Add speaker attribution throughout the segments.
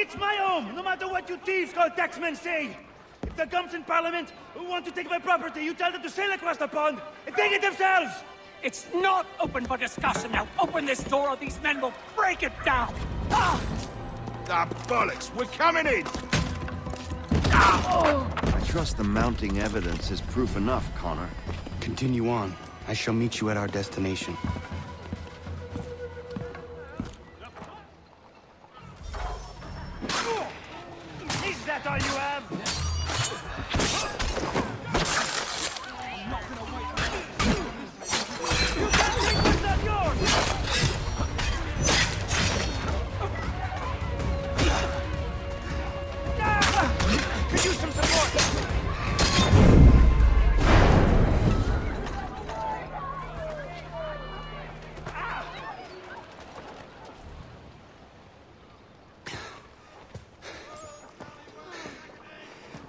Speaker 1: It's my home, no matter what you thieves called taxmen say. If the gumps in Parliament who want to take my property, you tell them to sail across the pond and take it themselves!
Speaker 2: It's not open for discussion now. Open this door or these men will break it down. Ah!
Speaker 3: Ah, bollocks! We're coming in!
Speaker 4: I trust the mounting evidence is proof enough, Connor.
Speaker 5: Continue on. I shall meet you at our destination.
Speaker 1: Is that all you have? You can't take what's not yours! Could use some support!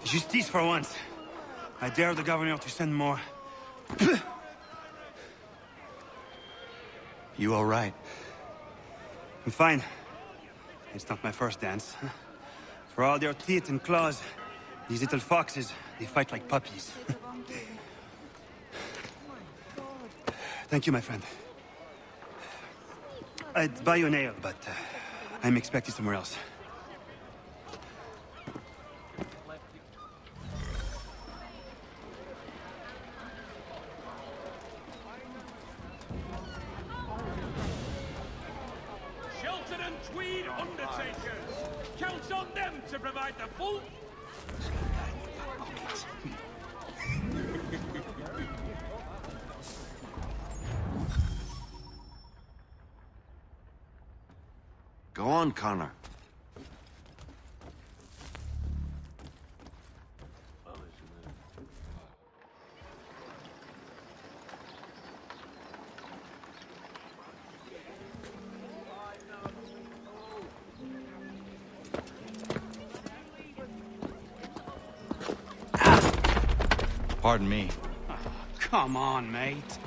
Speaker 1: Justice for once. I dare the governor to send more.
Speaker 5: You all right?
Speaker 1: I'm fine. It's not my first dance. For all their teeth and claws, these little foxes, they fight like puppies. Thank you, my friend. I'd buy you an ale, but I'm expecting somewhere else.
Speaker 2: Counts on them to provide the full...
Speaker 4: Go on, Connor.
Speaker 5: Pardon me.
Speaker 1: Oh, come on, mate.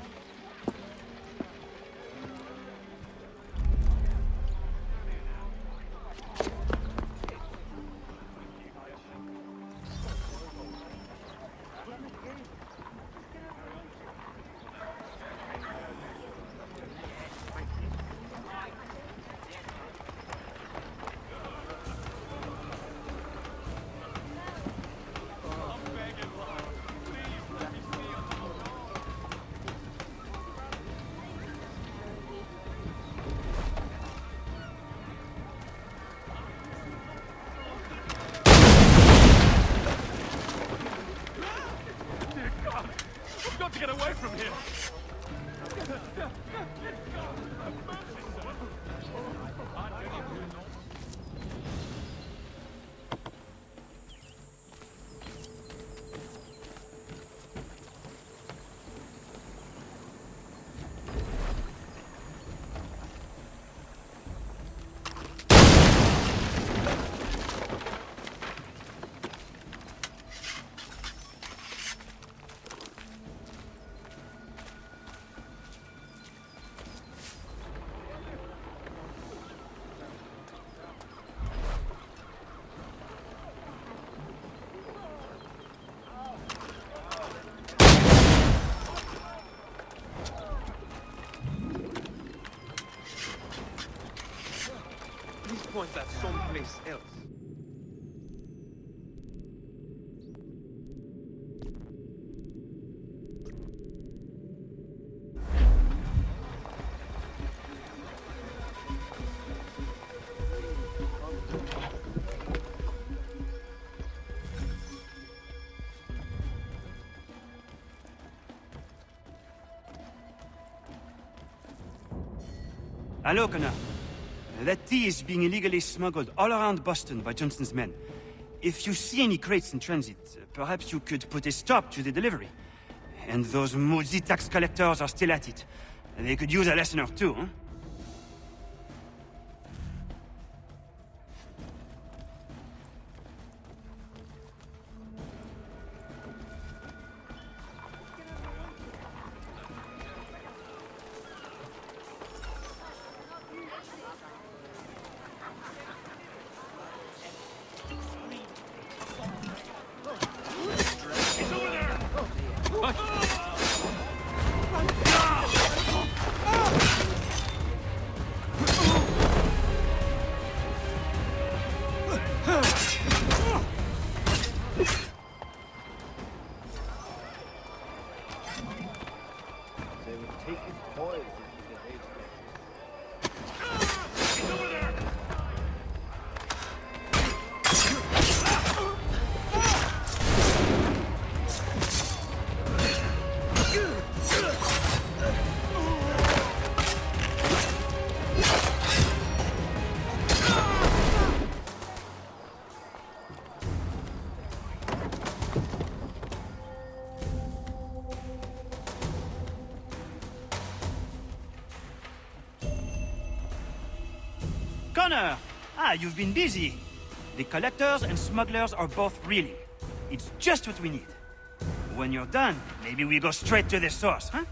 Speaker 2: Get away from here!
Speaker 6: Point that someplace else.
Speaker 1: Hello, Connor. That tea is being illegally smuggled all around Boston by Johnston's men. If you see any crates in transit, perhaps you could put a stop to the delivery. And those moody tax collectors are still at it. They could use a lesson or two, huh?
Speaker 7: They would take his boys into the haze.
Speaker 3: He's over there!
Speaker 1: Connor! Ah, you've been busy. The collectors and smugglers are both reeling. It's just what we need. When you're done, maybe we go straight to the source, huh?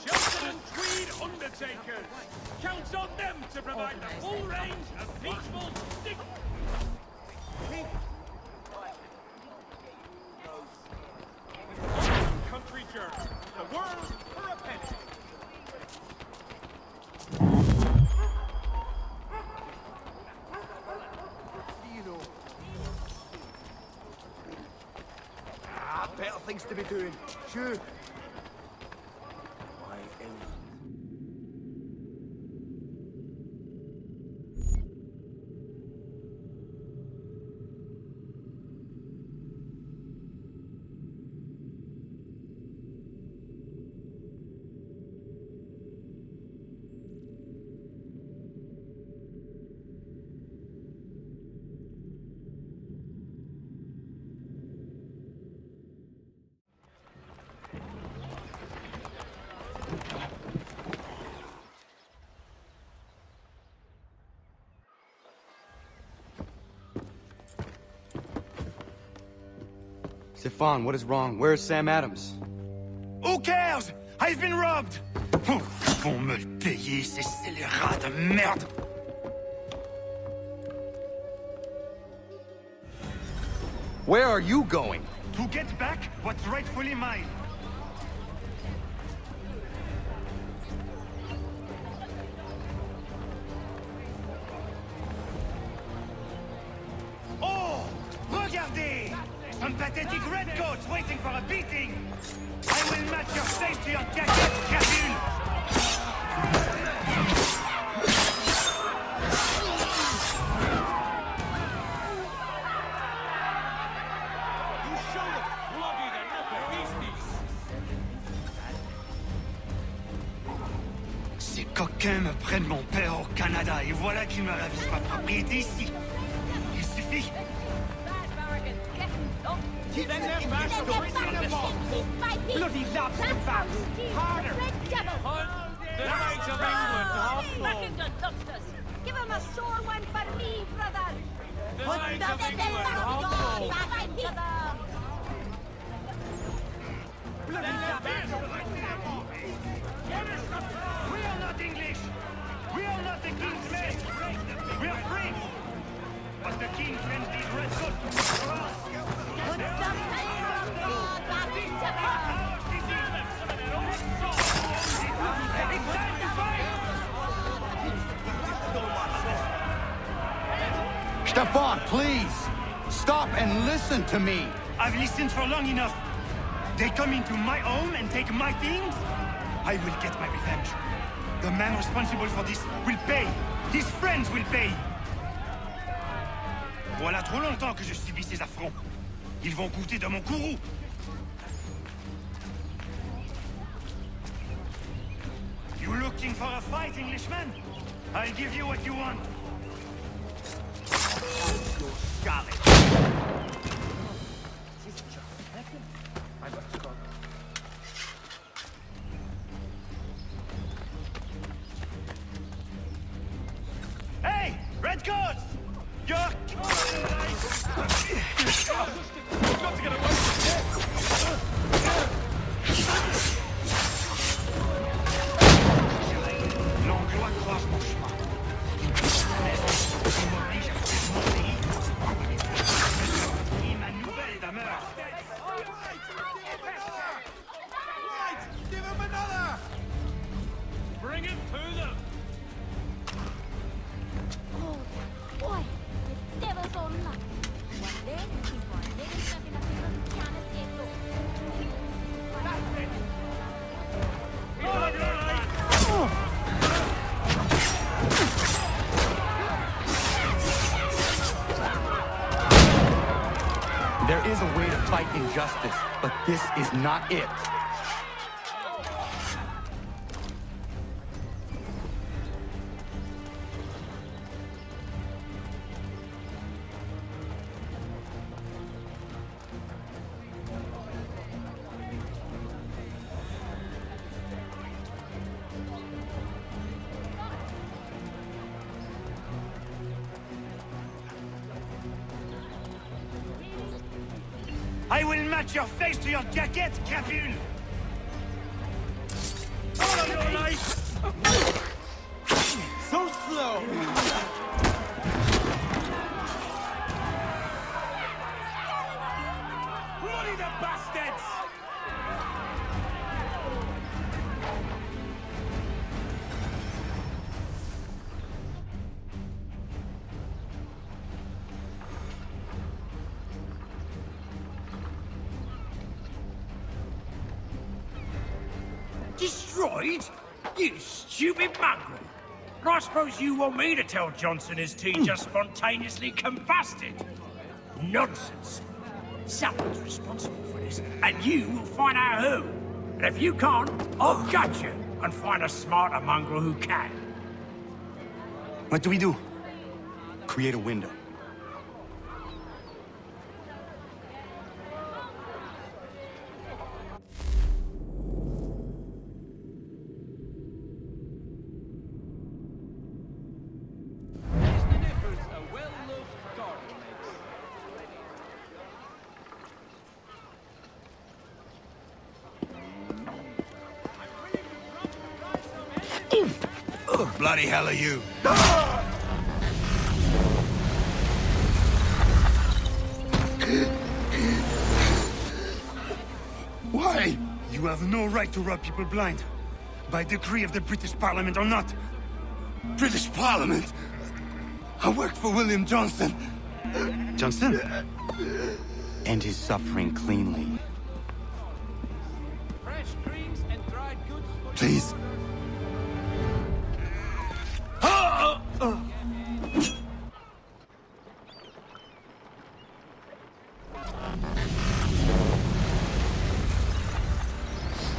Speaker 3: Shelton and Tweed Undertakers! Counts on them to provide the full range of peaceful stick... Country journey. The world for a penny.
Speaker 7: Better things to be doing. Sure. Why else?
Speaker 5: Stefan, what is wrong? Where is Sam Adams?
Speaker 1: Who cares? I've been robbed! Oh, ils vont me le payer, ces scélérats de merde!
Speaker 5: Where are you going?
Speaker 1: To get back what's rightfully mine. Oh! Regardez! Some pathetic redcoats waiting for a beating! I will match your face to your jacket, Capule!
Speaker 3: You show them bloody the rubber beasties!
Speaker 1: Ces coquins me prennent mon père au Canada et voilà qu'ils me ravissent ma propriété ici. Il suffit.
Speaker 3: Then they're back to waiting the box!
Speaker 2: Bloody lobster harder!
Speaker 3: The Knights of England, half-full!
Speaker 8: Give him a sore one for me, brother!
Speaker 3: The Knights of England, half-full!
Speaker 1: We are not English. We are not the king's men. We are free. But the king sends these redcoats for us.
Speaker 5: Stefan, please! Stop and listen to me!
Speaker 1: I've listened for long enough. They come into my home and take my things. I will get my revenge. The man responsible for this will pay. His friends will pay. Voilà trop longtemps que je subis ces affronts. Ils vont goûter de mon courroux. You looking for a fight, Englishman? I'll give you what you want. Hey, redcoats! You're... L'anglois croise mon chemin.
Speaker 5: There is a way to fight injustice, but this is not it.
Speaker 1: I will match your face to your jacket, crapule!
Speaker 3: All of your life!
Speaker 7: So slow!
Speaker 3: Bloody the bastards!
Speaker 2: Destroyed? You stupid mongrel! And I suppose you want me to tell Johnson his tea just spontaneously combusted? Nonsense! Someone's responsible for this, and you will find out who. And if you can't, I'll gut you and find a smarter mongrel who can.
Speaker 5: What do we do? Create a window.
Speaker 7: Bloody hell are you?
Speaker 1: Why? You have no right to rob people blind. By decree of the British Parliament or not.
Speaker 7: British Parliament? I worked for William Johnson.
Speaker 1: Johnson?
Speaker 5: End his suffering cleanly.
Speaker 3: Fresh creams and dried goods for
Speaker 7: Please.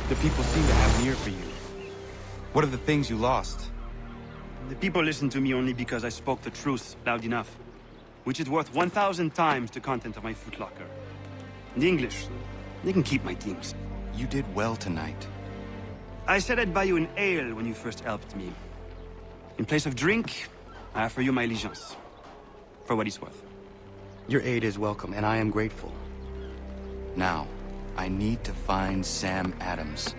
Speaker 5: The people seem to have an ear for you. What are the things you lost?
Speaker 1: The people listen to me only because I spoke the truth loud enough. Which is worth 1,000 times the content of my footlocker. The English, they can keep my teams.
Speaker 5: You did well tonight.
Speaker 1: I said I'd buy you an ale when you first helped me. In place of drink, I offer you my allegiance. For what it's worth.
Speaker 5: Your aid is welcome, and I am grateful. Now, I need to find Sam Adams.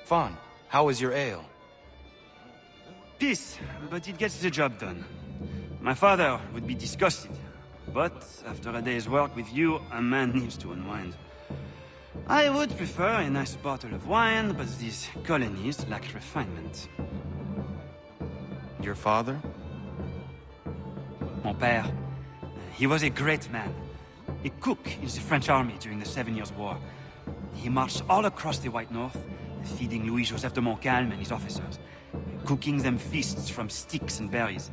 Speaker 5: Fawn, how was your ale?
Speaker 1: Peace, but it gets the job done. My father would be disgusted. But after a day's work with you, a man needs to unwind. I would prefer a nice bottle of wine, but these colonies lack refinement.
Speaker 5: Your father?
Speaker 1: Mon père. He was a great man. A cook in the French army during the 7 Years' War. He marched all across the White North, feeding Louis-Joseph de Montcalm and his officers, cooking them feasts from sticks and berries.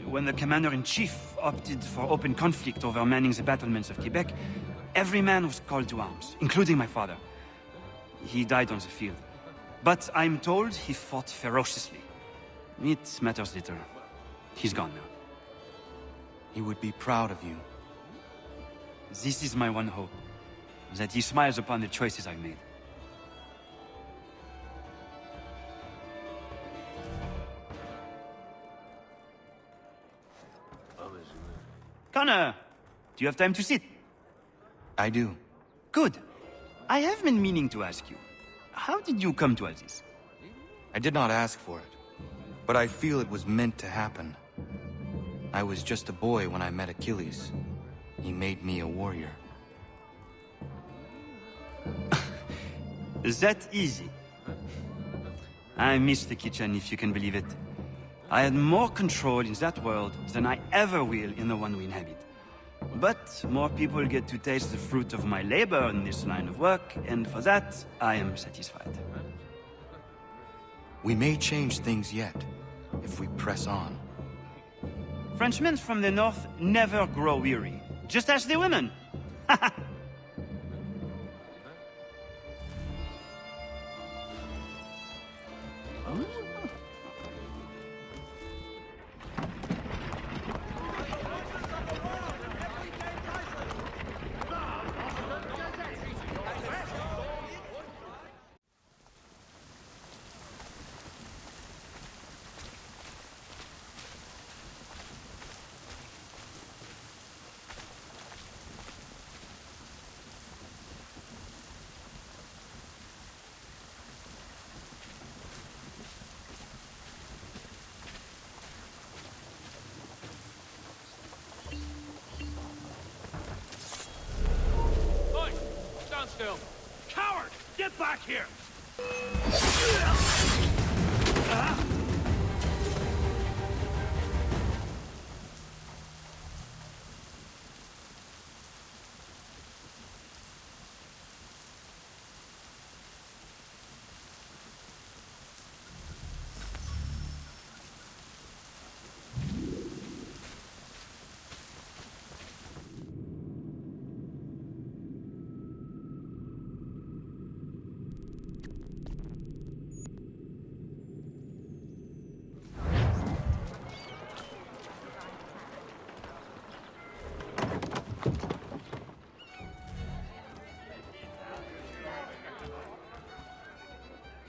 Speaker 1: When the commander-in-chief opted for open conflict over manning the battlements of Quebec, every man was called to arms, including my father. He died on the field. But I'm told he fought ferociously. It matters little. He's gone now.
Speaker 5: He would be proud of you.
Speaker 1: This is my one hope, that he smiles upon the choices I've made. Connor, do you have time to sit?
Speaker 5: I do.
Speaker 1: Good. I have been meaning to ask you, how did you come to all this?
Speaker 5: I did not ask for it, but I feel it was meant to happen. I was just a boy when I met Achilles. He made me a warrior.
Speaker 1: That easy. I miss the kitchen, if you can believe it. I had more control in that world than I ever will in the one we inhabit. But more people get to taste the fruit of my labor in this line of work, and for that, I am satisfied.
Speaker 5: We may change things yet, if we press on.
Speaker 1: Frenchmen from the north never grow weary. Just ask the women.
Speaker 3: Oi! Stand still! Coward! Get back here!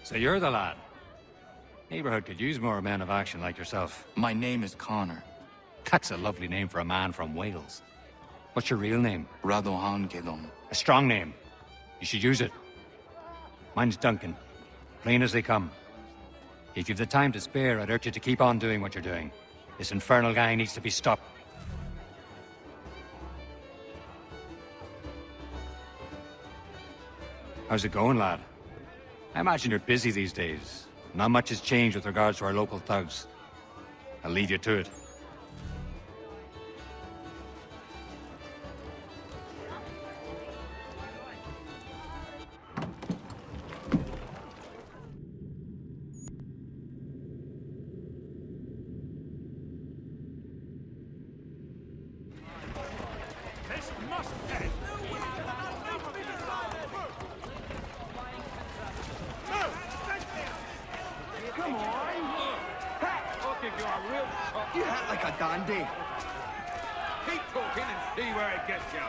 Speaker 9: So you're the lad. Neighborhood could use more men of action like yourself.
Speaker 5: My name is Connor.
Speaker 9: That's a lovely name for a man from Wales. What's your real name?
Speaker 5: Ratonhnhaké.
Speaker 9: A strong name. You should use it. Mine's Duncan. Plain as they come. If you've the time to spare, I'd urge you to keep on doing what you're doing. This infernal guy needs to be stopped. How's it going, lad? I imagine you're busy these days. Not much has changed with regards to our local thugs. I'll leave you to it.
Speaker 3: This must end!
Speaker 7: Come on!
Speaker 3: I'll give you a real shot.
Speaker 7: You act like a dandy.
Speaker 3: Keep talking and see where it gets you.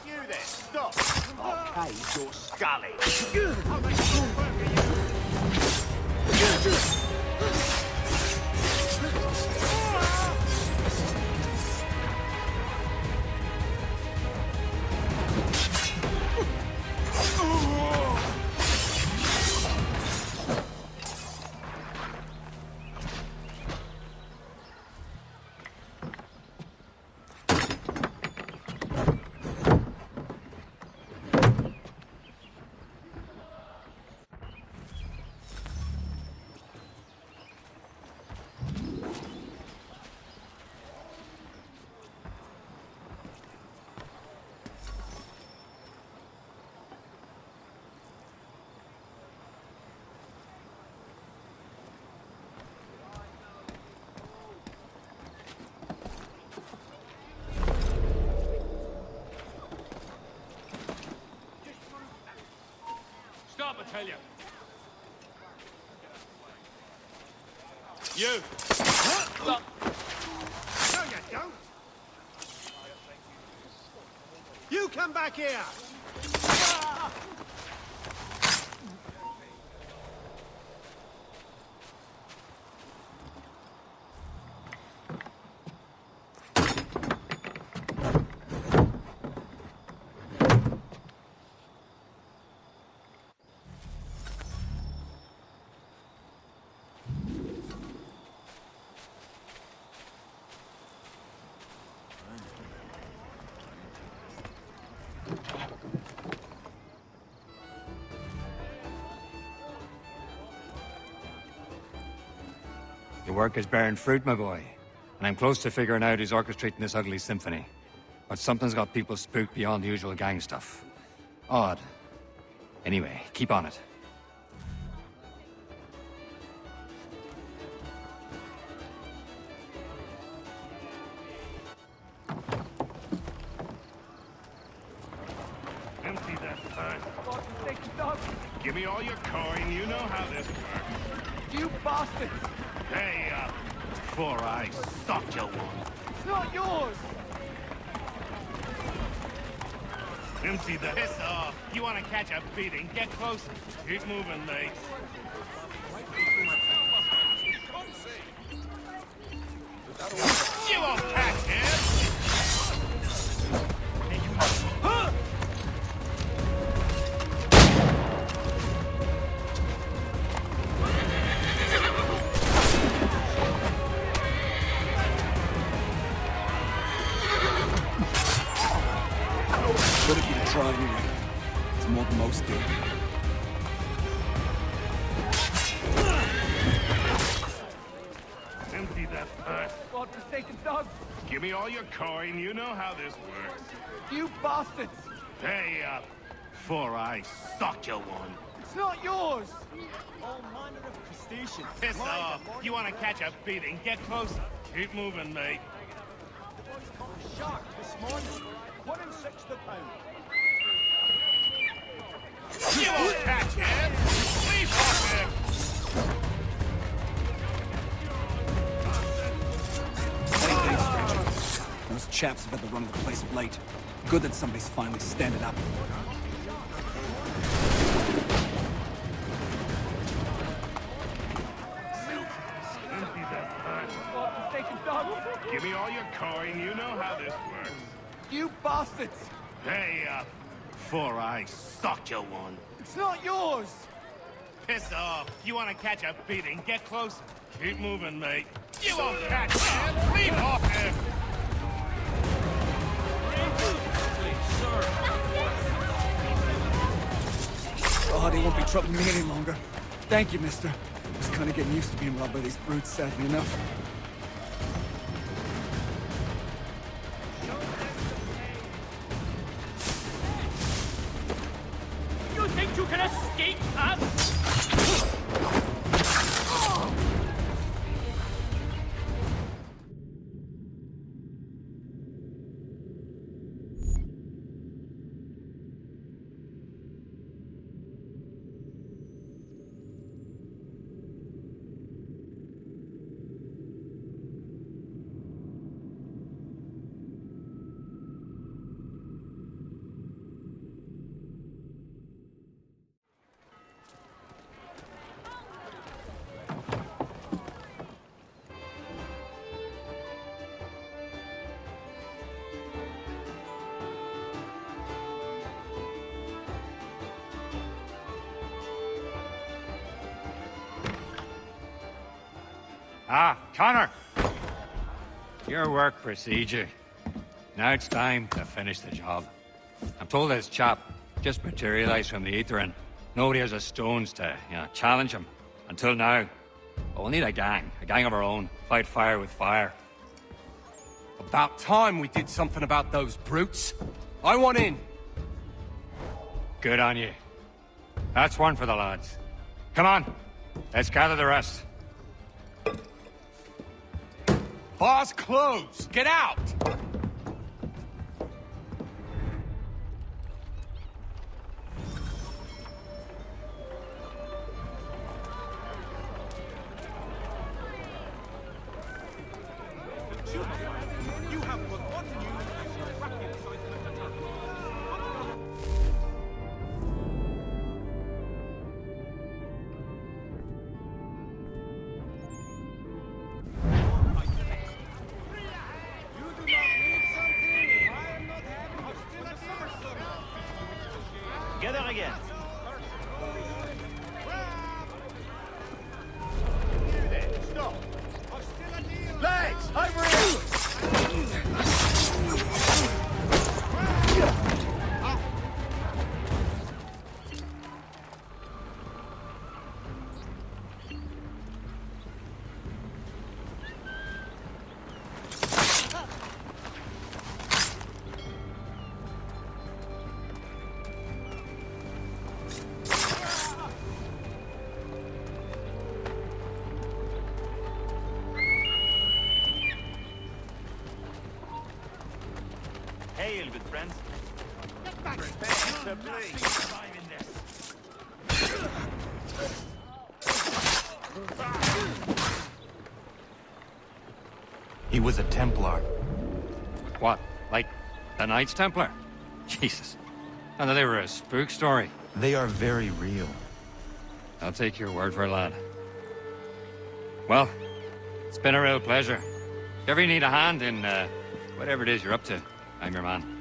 Speaker 7: You there, stop! Okay, you're scully.
Speaker 3: I'll make it all work for you. I tell you. You! No, you don't! You come back here!
Speaker 9: Your work is bearing fruit, my boy. And I'm close to figuring out who's orchestrating this ugly symphony. But something's got people spooked beyond the usual gang stuff. Odd. Anyway, keep on it.
Speaker 3: Empty that purse. Give me all your coin, you know how this works.
Speaker 6: You bastards!
Speaker 3: Pay up, before I suck you one.
Speaker 6: It's not yours!
Speaker 3: Empty the piss off. You want to catch a beating? Get closer. Keep moving, mate. You won't catch him!
Speaker 10: Good of you to try anyway. It's more than most do.
Speaker 3: Empty that purse.
Speaker 6: God-forsaken dog!
Speaker 3: Give me all your coin, you know how this works.
Speaker 6: You bastards!
Speaker 3: Pay up, before I suck you one.
Speaker 6: It's not yours!
Speaker 10: All manner of crustaceans.
Speaker 3: Piss off. You want to catch a beating? Get closer. Keep moving, mate.
Speaker 10: The boys caught a shark this morning. 1 6 the pound.
Speaker 3: You won't catch him! Leave off him!
Speaker 10: Hey, stranger. Those chaps have had the run of the place of late. Good that somebody's finally standing up.
Speaker 3: Empty that purse.
Speaker 6: God-forsaken dog!
Speaker 3: Give me all your coin, you know how this works.
Speaker 6: You bastards!
Speaker 3: Pay up, before I suck you one.
Speaker 6: It's not yours!
Speaker 3: Piss off. You want to catch a beating? Get closer. Keep moving, mate. You won't catch him! Leave off him!
Speaker 10: Oh, they won't be troubling me any longer. Thank you, mister. I was kind of getting used to being robbed by these brutes, sadly enough.
Speaker 2: You think you can escape us?
Speaker 9: Ah, Connor! Your work procedure. Now it's time to finish the job. I'm told this chap just materialized from the ether and nobody has a stones to, challenge him. Until now. But we'll need a gang of our own. Fight fire with fire.
Speaker 11: About time we did something about those brutes. I want in.
Speaker 9: Good on you. That's one for the lads. Come on, let's gather the rest.
Speaker 11: Bar's closed. Get out!
Speaker 1: Together again.
Speaker 3: You there, stop. Legs, over here!
Speaker 1: Hail, good friends.
Speaker 3: Get back! Prepare to bleed.
Speaker 5: He was a Templar.
Speaker 9: What? Like the Knights Templar? Jesus. I thought they were a spook story.
Speaker 5: They are very real.
Speaker 9: I'll take your word for it, lad. Well, it's been a real pleasure. If you ever need a hand in whatever it is you're up to, I'm your man.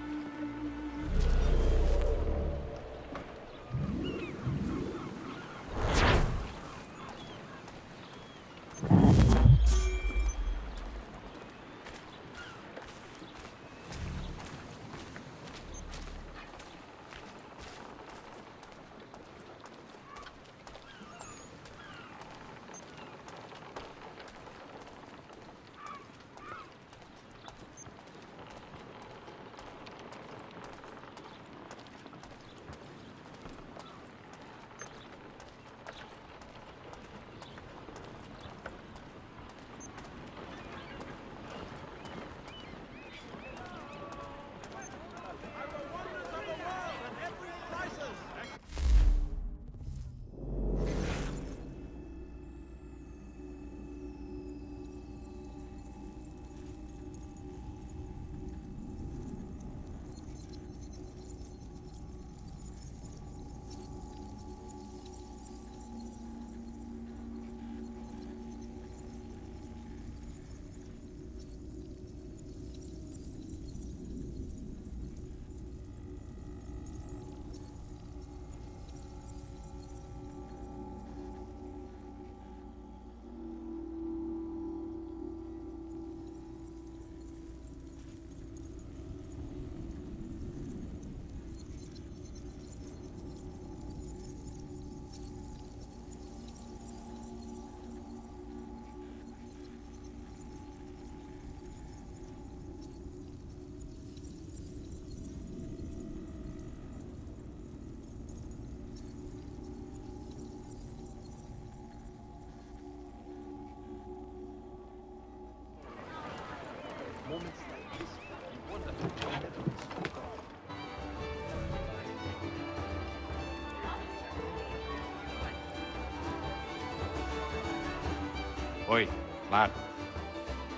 Speaker 9: Oi, lad.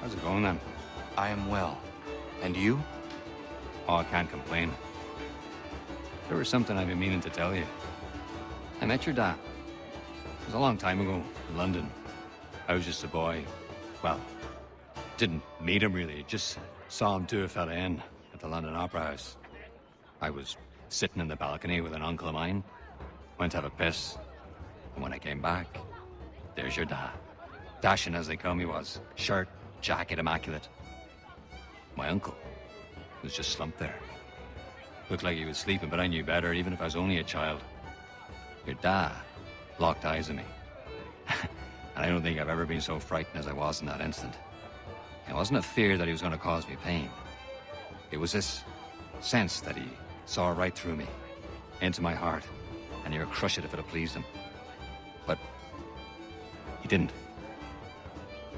Speaker 9: How's it going then?
Speaker 5: I am well. And you?
Speaker 9: Oh, I can't complain. There was something I've been meaning to tell you. I met your dad. It was a long time ago, in London. I was just a boy. Well, didn't meet him really, just saw him do a fella in at the London Opera House. I was sitting in the balcony with an uncle of mine, went to have a piss, and when I came back, there's your dad. Dashing as they come he was, shirt, jacket, immaculate. My uncle was just slumped there. Looked like he was sleeping, but I knew better, even if I was only a child. Your dad locked eyes on me. And I don't think I've ever been so frightened as I was in that instant. It wasn't a fear that he was going to cause me pain. It was this sense that he saw right through me, into my heart, and he would crush it if it had pleased him. But he didn't.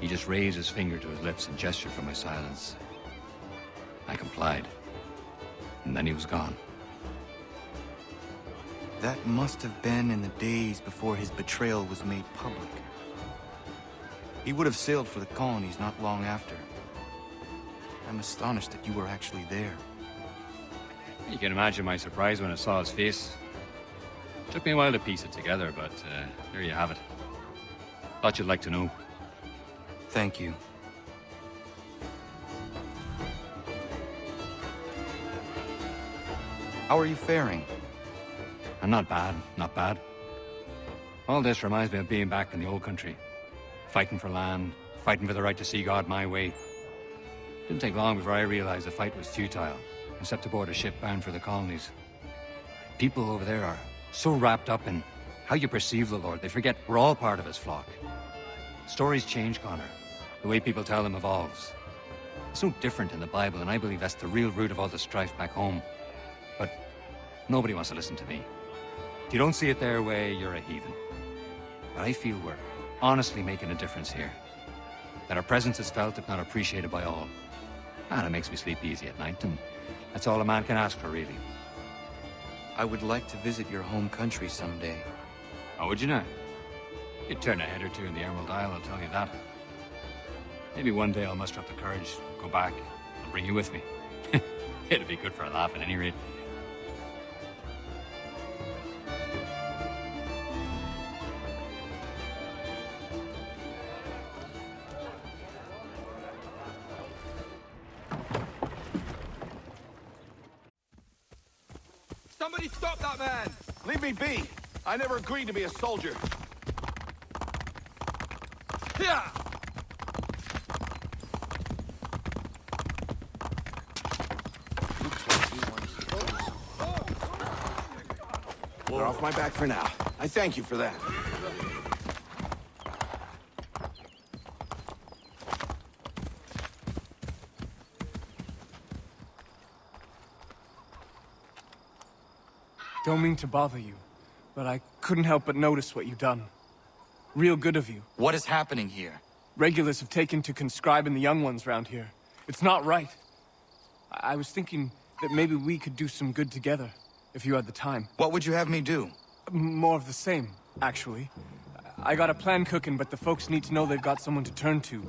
Speaker 9: He just raised his finger to his lips and gestured for my silence. I complied. And then he was gone.
Speaker 5: That must have been in the days before his betrayal was made public. He would have sailed for the colonies not long after. I'm astonished that you were actually there.
Speaker 9: You can imagine my surprise when I saw his face. Took me a while to piece it together, but there you have it. Thought you'd like to know.
Speaker 5: Thank you. How are you faring?
Speaker 9: And not bad, not bad. All this reminds me of being back in the old country. Fighting for land, fighting for the right to see God my way. Didn't take long before I realized the fight was futile, except aboard a ship bound for the colonies. People over there are so wrapped up in how you perceive the Lord, they forget we're all part of his flock. Stories change, Connor. The way people tell them evolves. It's no different in the Bible, and I believe that's the real root of all the strife back home. But nobody wants to listen to me. If you don't see it their way, you're a heathen. But I feel we're honestly making a difference here. That our presence is felt, if not appreciated by all. And it makes me sleep easy at night, and that's all a man can ask for, really.
Speaker 5: I would like to visit your home country someday.
Speaker 9: How would you know? You'd turn a head or two in the Emerald Isle, I'll tell you that. Maybe one day I'll muster up the courage, go back, and bring you with me. It'd be good for a laugh at any rate.
Speaker 6: Somebody stop that man! Leave me be! I never agreed to be a soldier. Yeah! We're off my back for now. I thank you for that.
Speaker 10: Don't mean to bother you, but I couldn't help but notice what you've done. Real good of you.
Speaker 5: What is happening here?
Speaker 10: Regulars have taken to conscribing the young ones round here. It's not right. I was thinking that maybe we could do some good together, if you had the time.
Speaker 5: What would you have me do?
Speaker 10: More of the same, actually. I got a plan cooking, but the folks need to know they've got someone to turn to.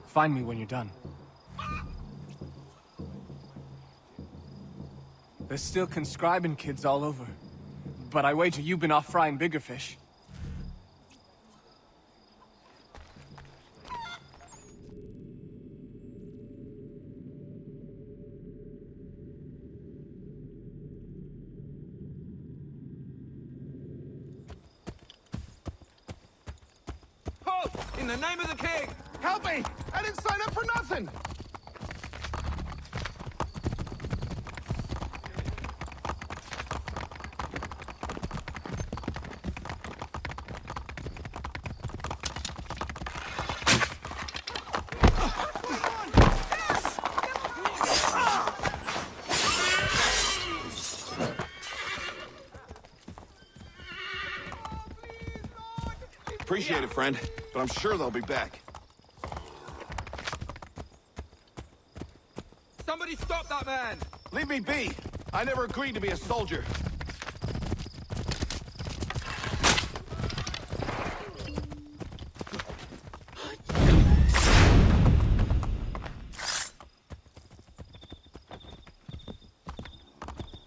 Speaker 10: Find me when you're done. There's still conscribing kids all over. But I wager you've been off frying bigger fish.
Speaker 6: Halt! In the name of the king! Help me! I didn't sign up for nothing! Appreciate it, friend, but I'm sure they'll be back. Somebody stop that man! Leave me be! I never agreed to be a soldier.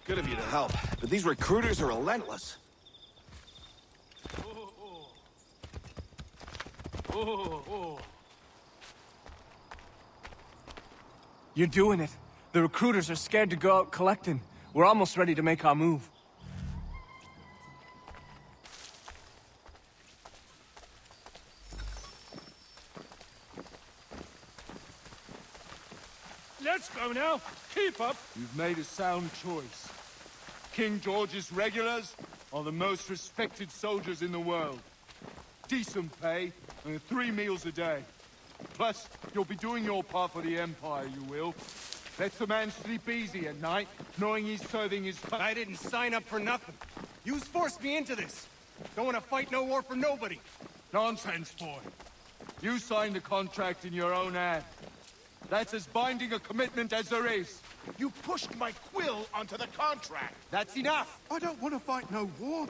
Speaker 6: Good of you to help, but these recruiters are relentless.
Speaker 10: You're doing it. The recruiters are scared to go out collecting. We're almost ready to make our move.
Speaker 3: Let's go now. Keep up.
Speaker 12: You've made a sound choice. King George's regulars are the most respected soldiers in the world. Decent pay, and 3 meals a day. Plus, you'll be doing your part for the Empire, you will. Let the man sleep easy at night, knowing he's serving his...
Speaker 11: I didn't sign up for nothing. You's forced me into this. Don't want to fight no war for nobody.
Speaker 12: Nonsense, boy. You signed the contract in your own hand. That's as binding a commitment as there is.
Speaker 3: You pushed my quill onto the contract.
Speaker 11: That's enough.
Speaker 3: I don't want to fight no war.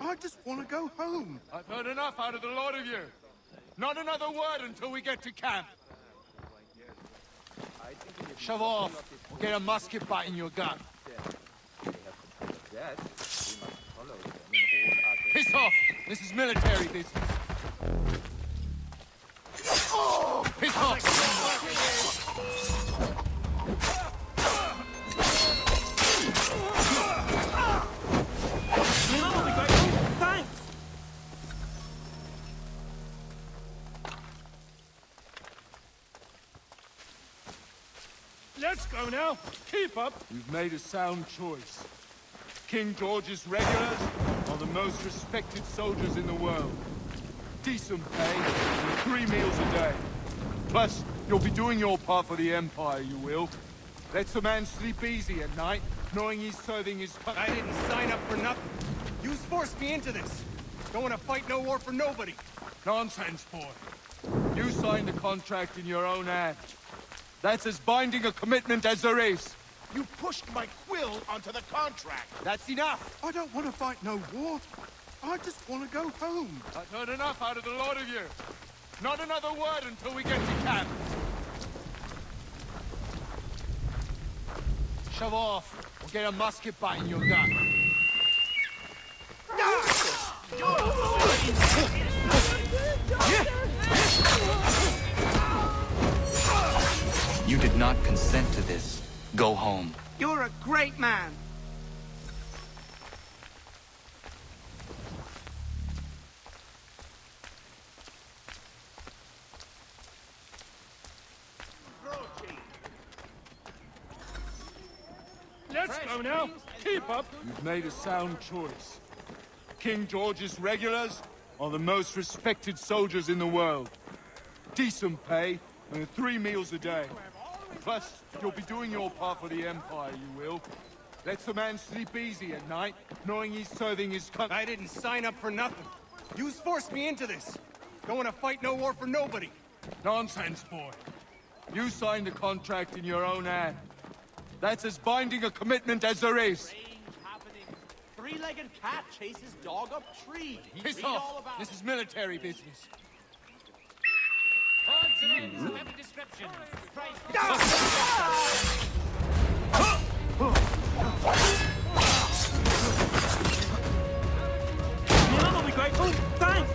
Speaker 3: I just want to go home.
Speaker 12: I've heard enough out of the lot of you. Not another word until we get to camp. Shove off, or get a musket butt in your gut. Piss off! This is military business. Piss off! Let's go now. Keep up. You've made a sound choice. King George's regulars are the most respected soldiers in the world. Decent pay and 3 meals a day. Plus, you'll be doing your part for the Empire, you will. Lets a man sleep easy at night, knowing he's serving his country.
Speaker 11: I didn't sign up for nothing. You forced me into this. Don't want to fight no war for nobody.
Speaker 12: Nonsense, boy. You signed the contract in your own hand. That's as binding a commitment as there is.
Speaker 3: You pushed my quill onto the contract.
Speaker 11: That's enough.
Speaker 7: I don't want to fight no war. I just want to go home.
Speaker 12: I've heard enough out of the lot of you. Not another word until we get to camp.
Speaker 11: Shove off, or get a musket butt in your gut.
Speaker 5: You did not consent to this. Go home.
Speaker 2: You're a great man.
Speaker 12: Let's go now. Keep up. You've made a sound choice. King George's regulars are the most respected soldiers in the world. Decent pay and 3 meals a day. Plus, you'll be doing your part for the Empire, you will. Lets a man sleep easy at night, knowing he's serving his country.
Speaker 11: I didn't sign up for nothing. You forced me into this. Don't want to fight no war for nobody.
Speaker 12: Nonsense, boy. You signed the contract in your own hand. That's as binding a commitment as there is.
Speaker 3: Three-legged cat chases dog up tree.
Speaker 11: Piss off. This is military business.
Speaker 3: Odds and ends of every description.
Speaker 1: I'll be grateful. Thanks.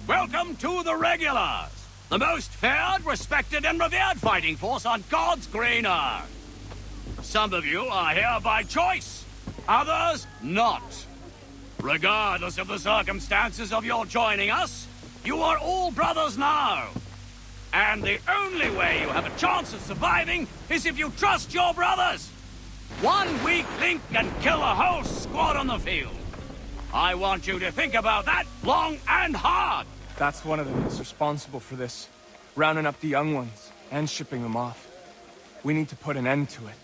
Speaker 13: Welcome to the Regulars, the most feared, respected, and revered fighting force on God's green earth. Some of you are here by choice, others not. Regardless of the circumstances of your joining us, you are all brothers now. And the only way you have a chance of surviving is if you trust your brothers. One weak link can kill a whole squad on the field. I want you to think about that long and hard.
Speaker 10: That's one of them that's responsible for this. Rounding up the young ones and shipping them off. We need to put an end to it.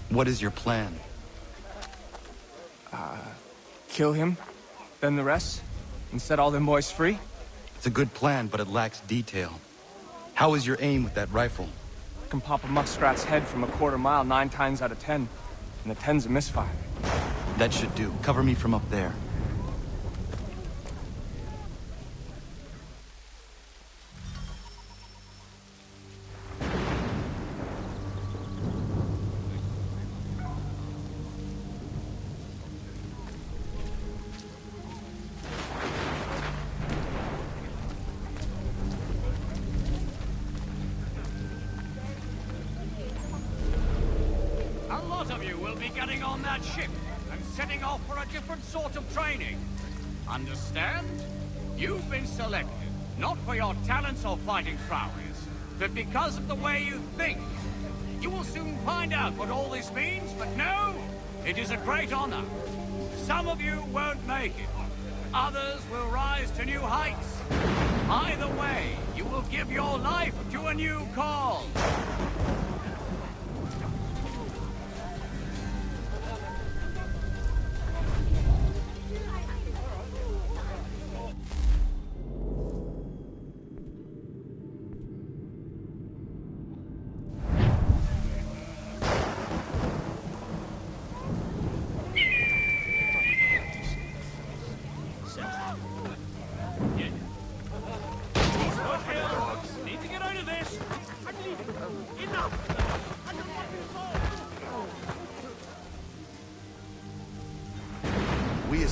Speaker 5: What is your plan?
Speaker 10: Kill him, then the rest, and set all them boys free?
Speaker 5: It's a good plan, but it lacks detail. How is your aim with that rifle?
Speaker 10: I can pop a muskrat's head from a quarter mile 9 times out of 10, and the 10's a misfire.
Speaker 5: That should do. Cover me from up there.
Speaker 13: A lot of you will be getting on that ship and setting off for a different sort of training. Understand? You've been selected, not for your talents or fighting prowess, but because of the way you think. You will soon find out what all this means, but no, it is a great honor. Some of you won't make it. Others will rise to new heights. Either way, you will give your life to a new cause.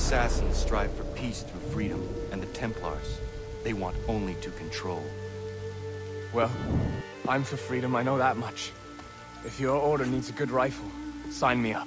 Speaker 5: assassins strive for peace through freedom, and the Templars, they want only to control.
Speaker 10: Well, I'm for freedom, I know that much. If your order needs a good rifle, sign me up.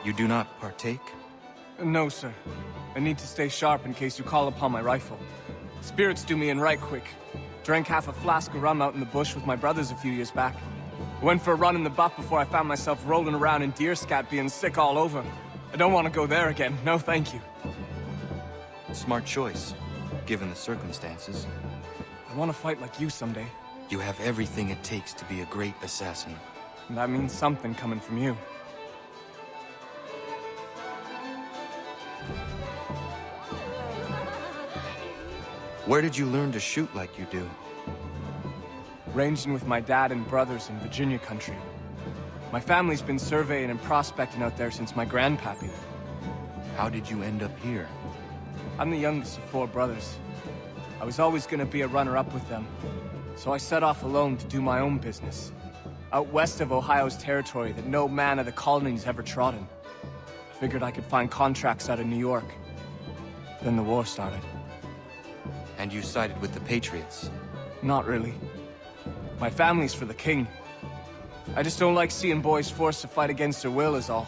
Speaker 5: You do not partake?
Speaker 10: No, sir. I need to stay sharp in case you call upon my rifle. Spirits do me in right quick. Drank half a flask of rum out in the bush with my brothers a few years back. Went for a run in the buff before I found myself rolling around in deer scat being sick all over. I don't want to go there again. No, thank you.
Speaker 5: Smart choice, given the circumstances.
Speaker 10: I want to fight like you someday.
Speaker 5: You have everything it takes to be a great assassin.
Speaker 10: And that means something coming from you.
Speaker 5: Where did you learn to shoot like you do?
Speaker 10: Ranging with my dad and brothers in Virginia country. My family's been surveying and prospecting out there since my grandpappy.
Speaker 5: How did you end up here?
Speaker 10: I'm the youngest of 4 brothers. I was always gonna be a runner-up with them, so I set off alone to do my own business. Out west of Ohio's territory that no man of the colonies ever trodden. I figured I could find contracts out of New York. Then the war started.
Speaker 5: And you sided with the Patriots?
Speaker 10: Not really. My family's for the king. I just don't like seeing boys forced to fight against their will is all.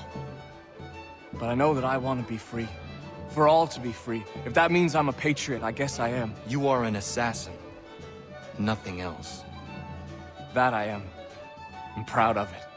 Speaker 10: But I know that I want to be free. For all to be free. If that means I'm a patriot, I guess I am.
Speaker 5: You are an assassin. Nothing else.
Speaker 10: That I am. I'm proud of it.